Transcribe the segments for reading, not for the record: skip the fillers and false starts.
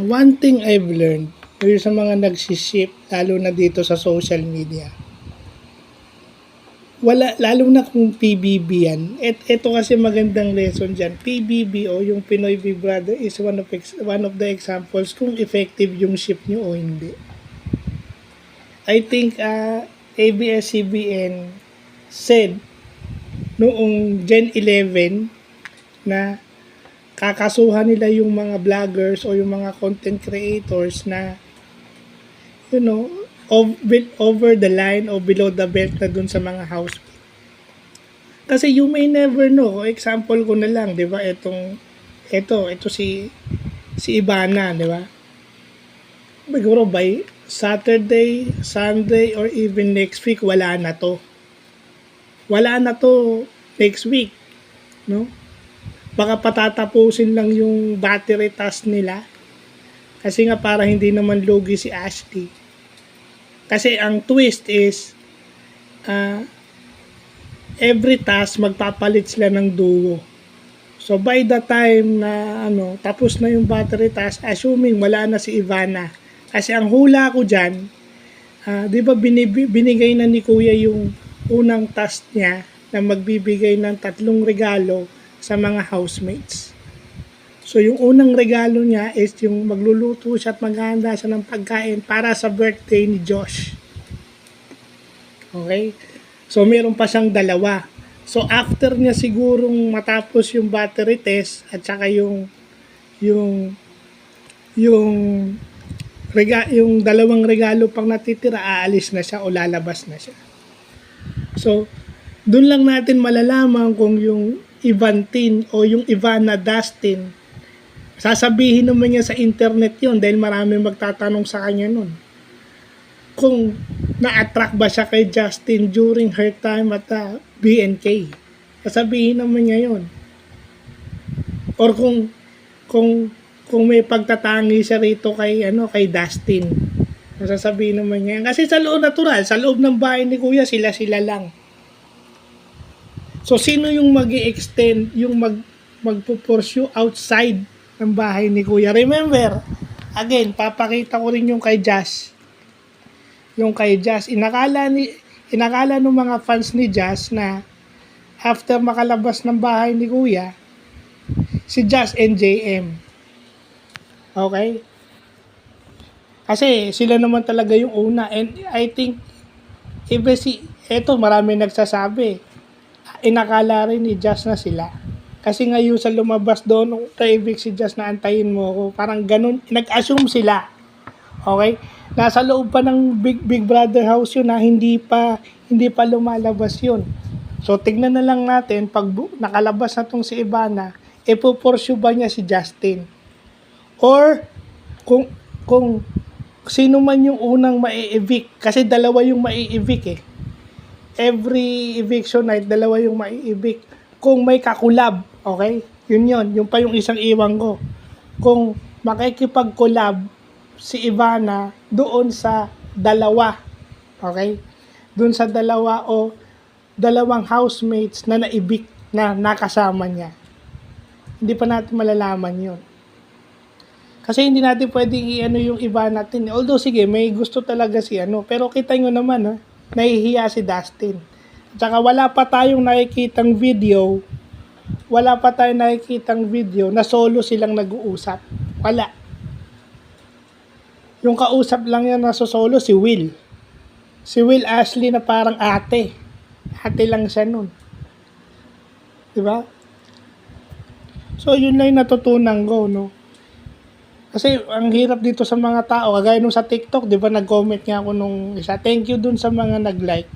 One thing I've learned, yung sa mga nagsiship, lalo na dito sa social media, lalo na kung PBB yan. Ito kasi magandang lesson dyan. PBB o yung Pinoy Big Brother is one of the examples kung effective yung ship nyo o hindi. I think ABS-CBN said noong Gen 11 na kakasuhan nila yung mga vloggers o yung mga content creators na over the line o below the belt na dun sa mga house. Kasi you may never know. Example ko na lang, 'di ba? Ito si Ivana, 'di ba? Siguro by Saturday, Sunday or even next week wala na to. Wala na to next week, no? Baka patatapusin lang yung battery task nila. Kasi nga para hindi naman lugi si Ashley. Kasi ang twist is every task magpapalit sila ng duo. So by the time na tapos na yung battery task, assuming wala na si Ivana. Kasi ang hula ko diyan, 'di ba binigay na ni Kuya yung unang task niya na magbibigay ng 3 regalo sa mga housemates. So yung unang regalo niya is yung magluluto siya at maghahanda siya ng pagkain para sa birthday ni Josh. Okay? So meron pa siyang 2. So after niya sigurong matapos yung battery test at saka yung 2 regalo pang natitira, aalis na siya o lalabas na siya. So doon lang natin malalaman kung yung Ivantin o yung Ivana Dustin, sasabihin naman niya sa internet yon dahil marami magtatanong sa kanya nun. Kung na-attract ba siya kay Justin during her time at BNK. Sasabihin naman niya yon. Or kung may pagtatangi siya rito kay Dustin. Sasabihin naman niya. Kasi sa loob ng bahay ni Kuya, sila lang. So, sino yung mag-i-extend, yung magpo-pursue outside ng bahay ni Kuya? Remember, again, papakita ko rin yung kay Jazz. Inakala ng mga fans ni Jazz na after makalabas ng bahay ni Kuya, si Jazz and JM. Okay? Kasi sila naman talaga yung una. And I think, marami nagsasabi, inakala rin ni Jazz na sila. Kasi ngayon sa lumabas doon, nung taibig si Jazz na antayin mo ako, parang ganun, nag-assume sila. Okay? Nasa loob pa ng Big Brother house yun na hindi pa lumalabas yun. So tignan na lang natin, pag nakalabas na tong si Ivana, ipupursue ba niya si Justin? Or, kung sino man yung unang mai-evict, kasi 2 yung mai-evict eh. Every eviction night, 2 yung mai-evict. Kung may kakulab, okay? Yung pa yung isang iwan ko. Kung makikipag-collab si Ivana doon sa 2, okay? Doon sa 2 o 2 housemates na na-evict na nakasama niya. Hindi pa natin malalaman yun. Kasi hindi natin pwedeng yung Ivana natin. Although sige, may gusto talaga si pero kita nyo naman nahihiya si Dustin. At saka wala pa tayong nakikitang video na solo silang nag-uusap. Wala. Yung kausap lang yan na solo si Will. Si Will Ashley na parang ate. Ate lang siya nun. Diba? So yun lang yung natutunan ko, no? Kasi ang hirap dito sa mga tao, kagaya nung sa TikTok, di ba nag-comment nga ako nung isa, thank you dun sa mga nag-like.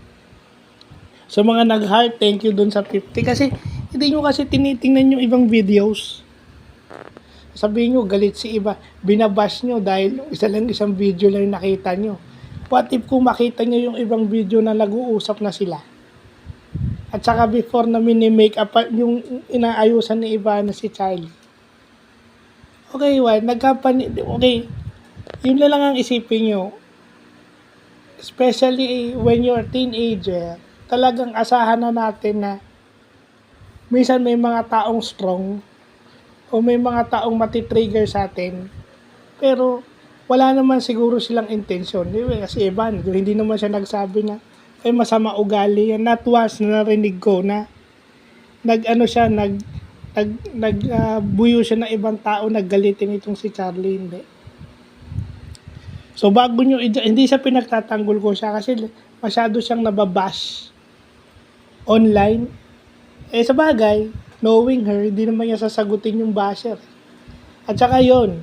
Sa mga nag-heart, thank you dun sa 50. Kasi hindi nyo kasi tinitingnan yung ibang videos. Sabihin nyo, galit si iba, binabash nyo dahil isang video lang nakita nyo. What if kung makita nyo yung ibang video na nag-uusap na sila? At saka before na mini-make up yung inaayusan ni Ivana si Charlie. Okay, okay, yun na lang ang isipin nyo. Especially when you're teenager, talagang asahan na natin na minsan may mga taong strong o may mga taong matitrigger sa atin Pero wala naman siguro silang intensyon. Di ba? Kasi Evan, hindi naman siya nagsabi na ay masama ugali yan. Not once na narinig ko na nag-ano siya, buyo siya ng ibang tao, naggalitin itong si Charlie. Hindi. So bago nyo, hindi siya pinagtatanggol ko siya kasi masyado siyang nababash online. Sa bagay, knowing her, hindi naman niya sasagutin yung basher. At saka yun,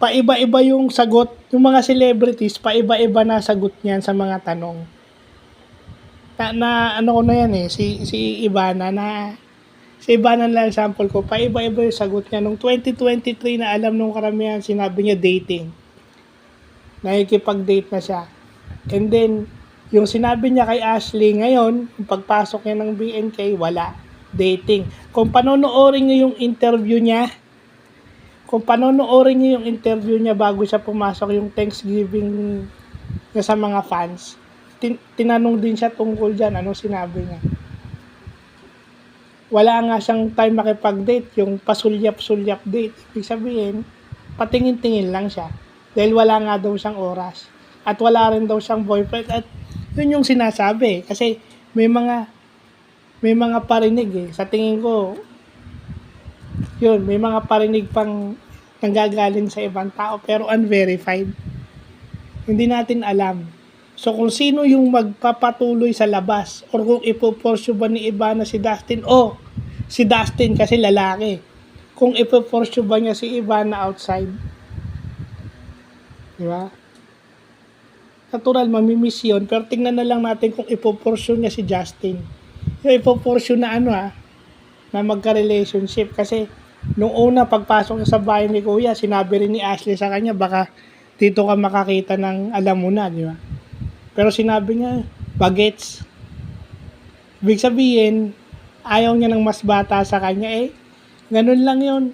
paiba-iba yung sagot, yung mga celebrities, paiba-iba na sagot niyan sa mga tanong. Ano ko na yan si Ivana lang sample ko, paiba-iba yung sagot niya. Nung 2023 na alam nung karamihan, sinabi niya dating. Nakikipag-date na siya. And then, yung sinabi niya kay Ashley ngayon, yung pagpasok niya ng BNK, wala. Dating. Kung panonoorin niyo yung interview niya bago siya pumasok, yung Thanksgiving niya sa mga fans, tinanong din siya tungkol dyan, anong sinabi niya. Wala nga siyang time makipag-date, yung pasulyap-sulyap date. Ibig sabihin, patingin-tingin lang siya. Dahil wala nga daw siyang oras. At wala rin daw siyang boyfriend. At yun yung sinasabi. Kasi may mga parinig Sa tingin ko, yun, may mga parinig pang nanggagaling sa ibang tao pero unverified. Hindi natin alam. So kung sino yung magpapatuloy sa labas or kung ipoporsyo ba ni Ivana si Dustin si Dustin kasi lalaki. Kung ipoporsyo ba niya si Ivana outside. Di ba? Natural, mamimiss yun. Pero tingnan na lang natin kung ipoporsyo niya si Justin. Yung ipoporsyo na na magka-relationship. Kasi nung una pagpasok niya sa bahay ni Kuya, sinabi rin ni Ashley sa kanya, baka dito ka makakita ng alam mo na, di ba? Pero sinabi niya, bagets. Ibig sabihin, ayaw niya ng mas bata sa kanya. Ganun lang yun.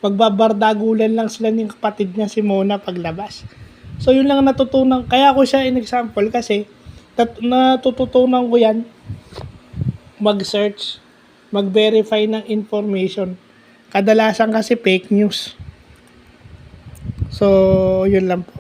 Magbabardagulan lang sila ng kapatid niya si Mona paglabas. So yun lang natutunan. Kaya ako siya in example kasi natututunan ko yan mag-search, mag-verify ng information. Kadalasan kasi fake news. So yun lang po.